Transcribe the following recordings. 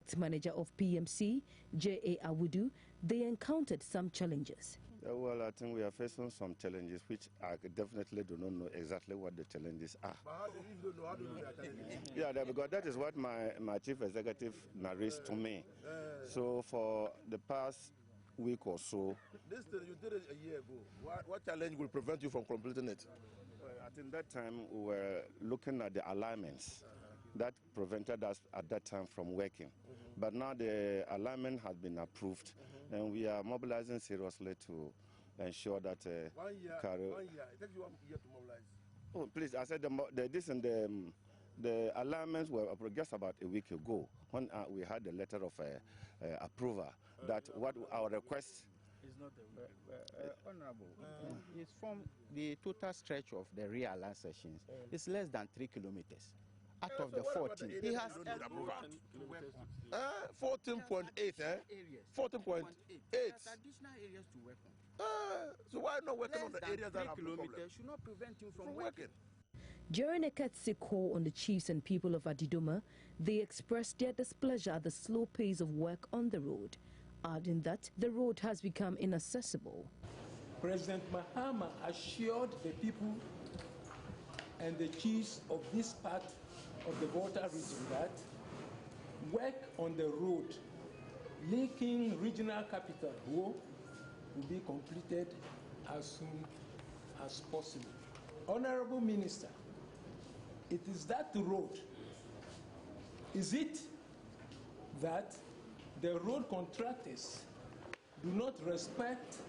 project manager of PMC, J.A. Awudu, they encountered some challenges. Well, I think we are facing some challenges which I definitely do not know exactly what the challenges are. But how do you know how to do the challenges? Yeah, because that is what my chief executive narrates to me. So for the past week or so. This thing, you did it a year ago. What challenge will prevent you from completing it? I think that time we were looking at the alignments that prevented us at that time from working. But now the alignment has been approved, and we are mobilizing seriously to ensure that 1 year. It takes you 1 year to mobilize. Oh, please, I said the alignments were just about a week ago when we had the letter of approval that what our request is not honorable. It's from the total stretch of the rear land sections. It's less than 3 kilometers. Out of the 14, he has 14.8, eh? 14.8. There's additional areas to work on. So why not working on the areas that have no problem? Kilometers should not prevent him from working. During a courtesy call on the chiefs and people of Adidome, they expressed their displeasure at the slow pace of work on the road, adding that the road has become inaccessible. President Mahama assured the people and the chiefs of this part of the Volta region that work on the road linking regional capital will be completed as soon as possible. Honorable Minister, it is that road. Is it that the road contractors do not respect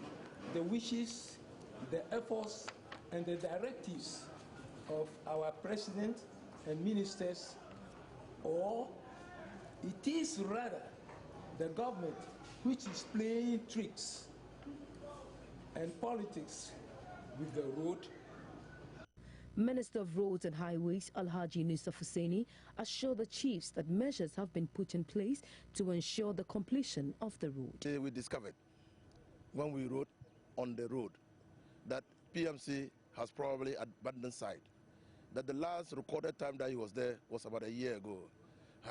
the wishes, the efforts, and the directives of our president and ministers, or it is rather the government which is playing tricks and politics with the road? Minister of Roads and Highways Alhaji Nusaf Hussaini assured the chiefs that measures have been put in place to ensure the completion of the road. We discovered when we rode on the road that PMC has probably abandoned site. That the last recorded time that he was there was about a year ago.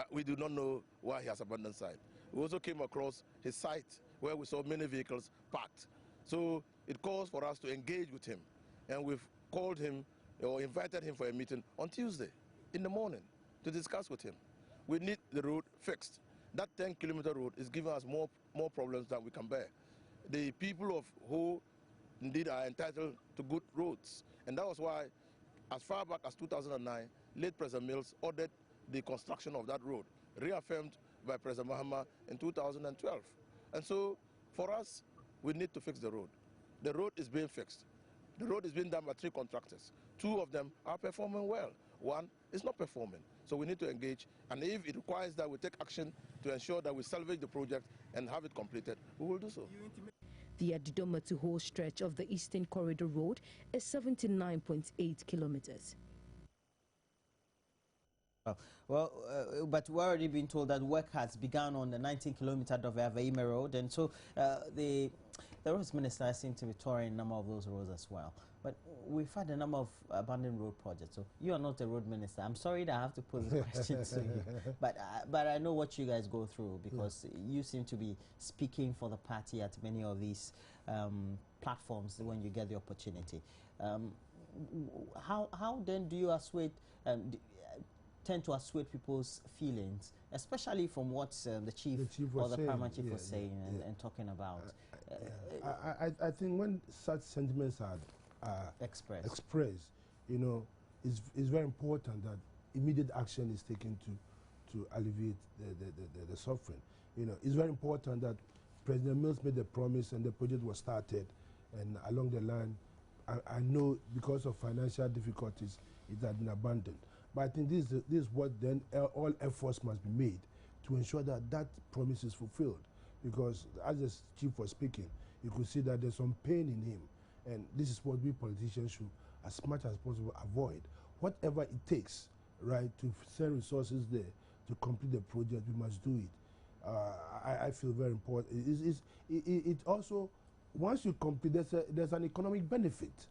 We do not know why he has abandoned site. We also came across his site where we saw many vehicles parked. So it calls for us to engage with him, and we've called him or invited him for a meeting on Tuesday in the morning to discuss with him. We need the road fixed. That 10-kilometer road is giving us more problems than we can bear. The people who indeed are entitled to good roads, and that was why as far back as 2009, late President Mills ordered the construction of that road, reaffirmed by President Mahama in 2012. And so, for us, we need to fix the road. The road is being fixed. The road is being done by 3 contractors. 2 of them are performing well. 1 is not performing. So we need to engage, and if it requires that we take action to ensure that we salvage the project and have it completed, we will do so. The Adidome to Ho stretch of the Eastern Corridor Road is 79.8 kilometers. But we've already been told that work has begun on the 19-kilometer Dovey-Aveime road, and so the roads minister seems to be touring a number of those roads as well. But we've had a number of abandoned road projects. So you are not a road minister. I'm sorry that I have to pose this question to you, but I know what you guys go through, because you seem to be speaking for the party at many of these platforms when you get the opportunity. How then do you tend to assuage people's feelings, especially from what the chief or the paramount chief was saying and talking about? I think when such sentiments are expressed, you know, it's very important that immediate action is taken to alleviate the suffering. You know, it's very important that President Mills made the promise and the project was started, and along the line, I know because of financial difficulties, it had been abandoned. But I think this is what then all efforts must be made to ensure that that promise is fulfilled. Because as the chief was speaking, you could see that there's some pain in him. And this is what we politicians should, as much as possible, avoid. Whatever it takes, right, to send resources there to complete the project, we must do it. I feel very important. It also, once you complete, there's an economic benefit,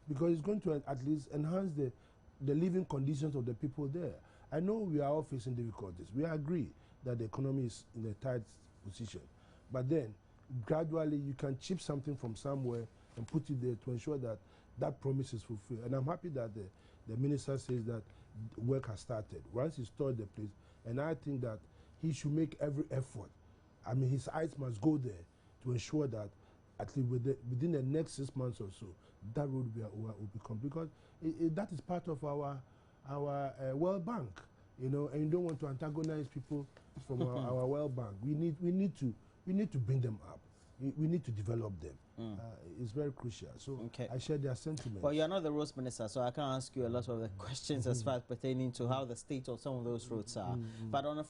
because it's going to at least enhance the living conditions of the people there. I know we are all facing difficulties. We agree that the economy is in a tight position. But then, gradually, you can chip something from somewhere and put it there to ensure that that promise is fulfilled. And I'm happy that the minister says that work has started. Once he stored the place, and I think that he should make every effort. I mean, his eyes must go there to ensure that at least within the next 6 months or so, that road will be complete. Because that is part of our World Bank, you know, and you don't want to antagonize people from our World Bank. We need to bring them up. We need to develop them. It's very crucial. So I share their sentiments. Well, you're not the roads minister, so I can't ask you a lot of the questions as far as pertaining to how the state of some of those roads are. But on a